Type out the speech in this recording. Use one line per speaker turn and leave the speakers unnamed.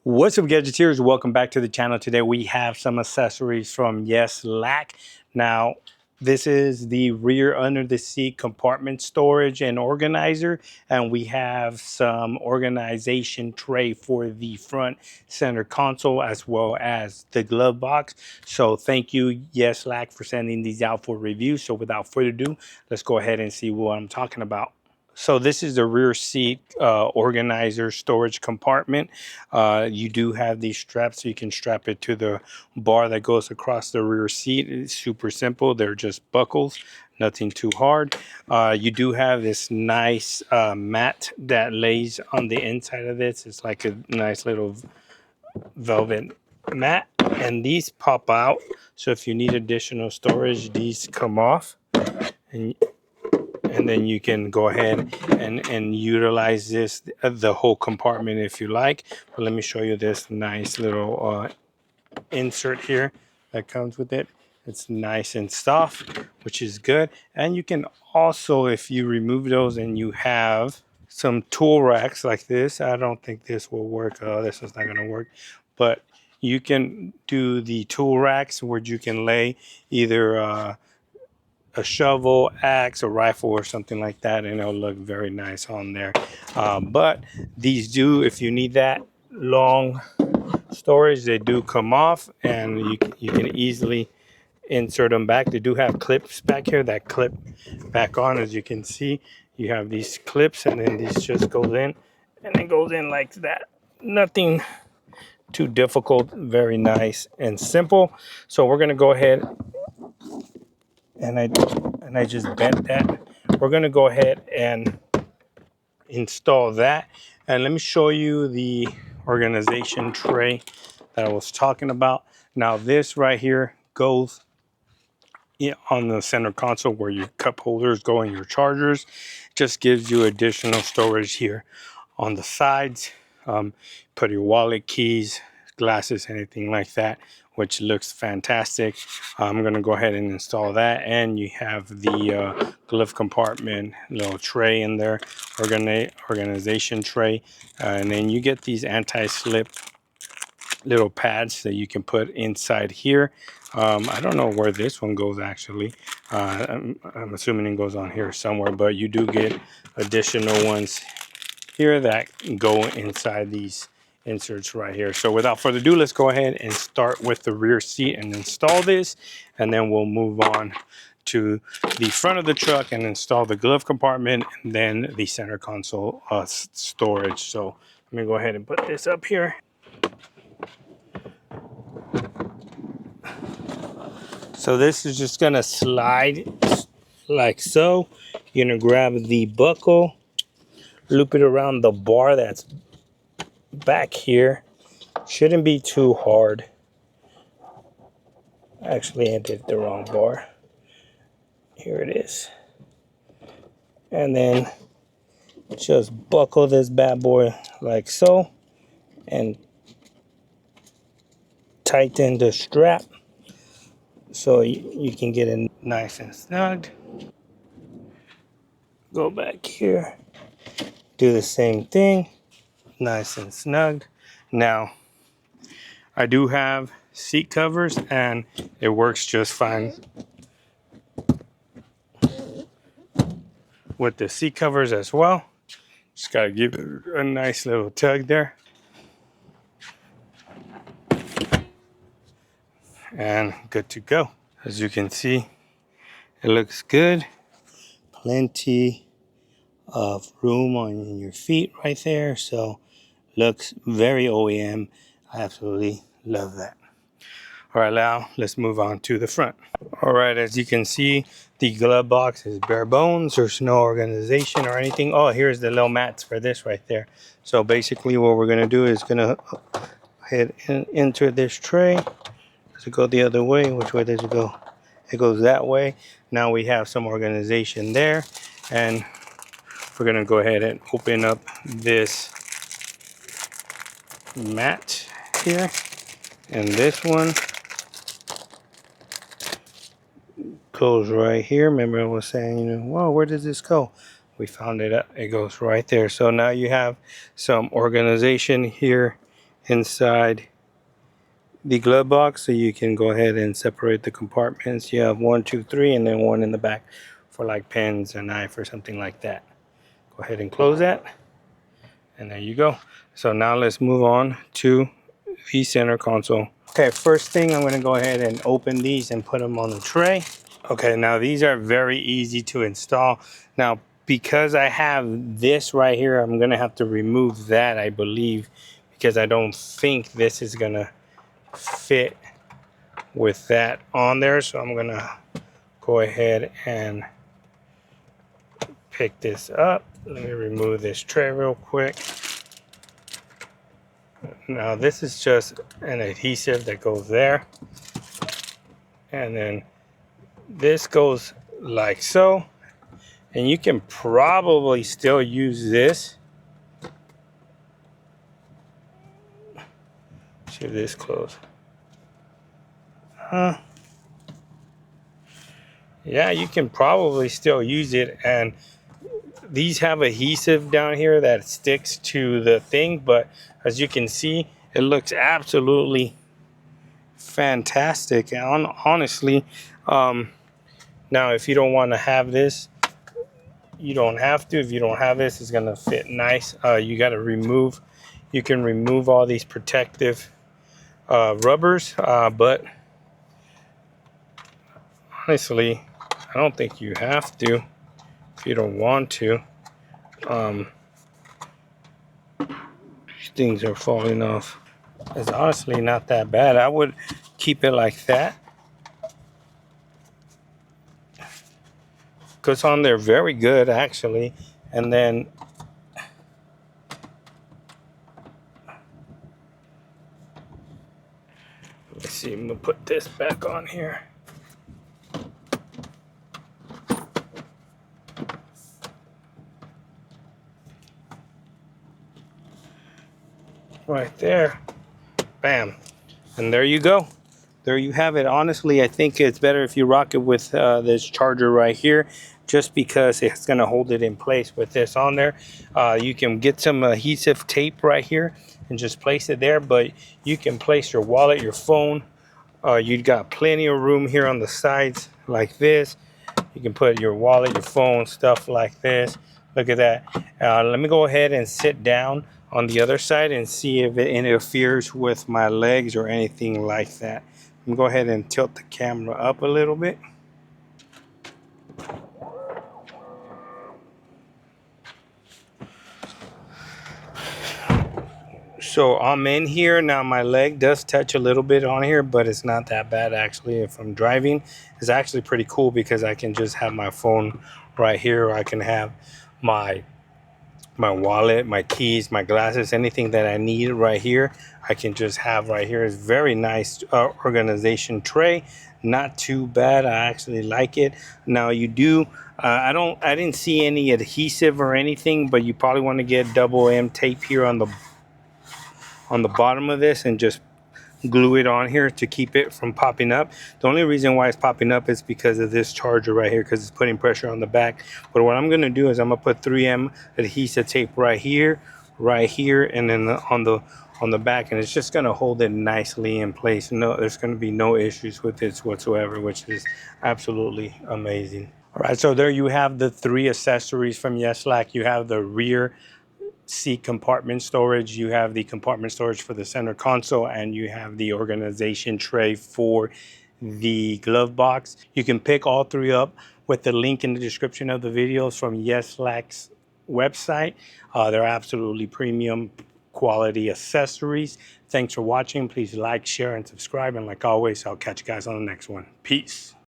What's up, Gadgeteers? Welcome back to the channel. Today we have some accessories from Yeslak. Now, this is the rear under the seat compartment storage and organizer, and we have some organization tray for the front center console as well as the glove box. So thank you, Yeslak, for sending these out for review. So without further ado, let's go ahead and see what I'm talking about. So this is the rear seat organizer storage compartment. You do have these straps, so you can strap it to the bar that goes across the rear seat. It's super simple. They're just buckles, nothing too hard. You do have this nice mat that lays on the inside of this. It's like a nice little velvet mat, and these pop out. So if you need additional storage, these come off. And then you can go ahead and utilize this, the whole compartment if you like. But let me show you this nice little insert here that comes with it. It's nice and soft, which is good. And you can also, if you remove those and you have some tool racks like this, I don't think this will work. This is not going to work. But you can do the tool racks where you can lay either a shovel, axe, a rifle, or something like that, and it'll look very nice on there. But these do, if you need that long storage, they do come off, and you can easily insert them back. They do have clips back here that clip back on. As you can see, you have these clips, and then these just goes in, and it goes in like that. Nothing too difficult, very nice and simple. So we're gonna go ahead, and I just bent that. We're gonna go ahead and install that, and let me show you the organization tray that I was talking about. Now this right here goes on the center console where your cup holders go and your chargers. Just gives you additional storage here on the sides. Put your wallet, keys, glasses, anything like that, which looks fantastic. I'm going to go ahead and install that, and you have the glove compartment little tray in there, organization tray, and then you get these anti-slip little pads that you can put inside here. I don't know where this one goes actually. I'm assuming it goes on here somewhere, but you do get additional ones here that go inside these inserts right here. So without further ado, let's go ahead and start with the rear seat and install this, and then we'll move on to the front of the truck and install the glove compartment and then the center console storage. So let me go ahead and put this up here. So this is just gonna slide like so. You're gonna grab the buckle, loop it around the bar that's back here. Shouldn't be too hard. Actually, I did the wrong bar. Here it is. And then just buckle this bad boy like so and tighten the strap so you can get it nice and snug. Go back here, do the same thing, nice and snug. Now, I do have seat covers and it works just fine with the seat covers as well. Just gotta give it a nice little tug there. And good to go. As you can see, it looks good. Plenty of room on your feet right there. So looks very OEM. I absolutely love that. All right, now let's move on to the front. All right, as you can see, the glove box is bare bones. There's no organization or anything. Oh, here's the little mats for this right there. So basically what we're gonna do is gonna head into this tray. Does it go the other way? Which way does it go? It goes that way. Now we have some organization there, and we're gonna go ahead and open up this mat here, and this one goes right here. Remember I was saying, you know, whoa, where does this go? We found it. It goes right there. So now you have some organization here inside the glove box, so you can go ahead and separate the compartments. You have 1, 2, 3, and then one in the back for like pens, a knife, or something like that. Go ahead and close that, and there you go. So now let's move on to the center console. Okay, first thing, I'm going to go ahead and open these and put them on the tray. Okay, now these are very easy to install. Now, because I have this right here, I'm going to have to remove that, I believe, because I don't think this is going to fit with that on there. So I'm going to go ahead and pick this up. Let me remove this tray real quick. Now, this is just an adhesive that goes there. And then this goes like so. And you can probably still use this. See if this close. Yeah, you can probably still use it. And these have adhesive down here that sticks to the thing. But as you can see, it looks absolutely fantastic. And honestly, now if you don't want to have this, you don't have to. If you don't have this, it's gonna fit nice. You got to remove. You can remove all these protective rubbers, but honestly, I don't think you have to if you don't want to. Things are falling off. It's honestly not that bad. I would keep it like that, because on there very good actually. And then let's see, I'm gonna put this back on here. Right there, bam, and there you go. There you have it. Honestly, I think it's better if you rock it with this charger right here, just because it's going to hold it in place with this on there. You can get some adhesive tape right here and just place it there, but you can place your wallet, your phone. You've got plenty of room here on the sides like this. You can put your wallet, your phone, stuff like this. Look at that. Let me go ahead and sit down on the other side and see if it interferes with my legs or anything like that. Let me go ahead and tilt the camera up a little bit. So I'm in here now. My leg does touch a little bit on here, but it's not that bad actually. If I'm driving, it's actually pretty cool because I can just have my phone right here, or I can have my wallet, my keys, my glasses, anything that I need right here, I can just have right here. It's very nice organization tray. Not too bad. I actually like it. Now you do, I didn't see any adhesive or anything, but you probably want to get double M tape here on the bottom of this and just glue it on here to keep it from popping up. The only reason why it's popping up is because of this charger right here, because it's putting pressure on the back. But what I'm going to do is I'm going to put 3M adhesive tape right here, and then on the back, and it's just going to hold it nicely in place. No, there's going to be no issues with this whatsoever, which is absolutely amazing. All right, so there you have the 3 accessories from Yeslak. You have the rear seat compartment storage, you have the compartment storage for the center console, and you have the organization tray for the glove box. You can pick all 3 up with the link in the description of the videos from Yeslak's website. They're absolutely premium quality accessories. Thanks for watching. Please like, share, and subscribe. And like always, I'll catch you guys on the next one. Peace.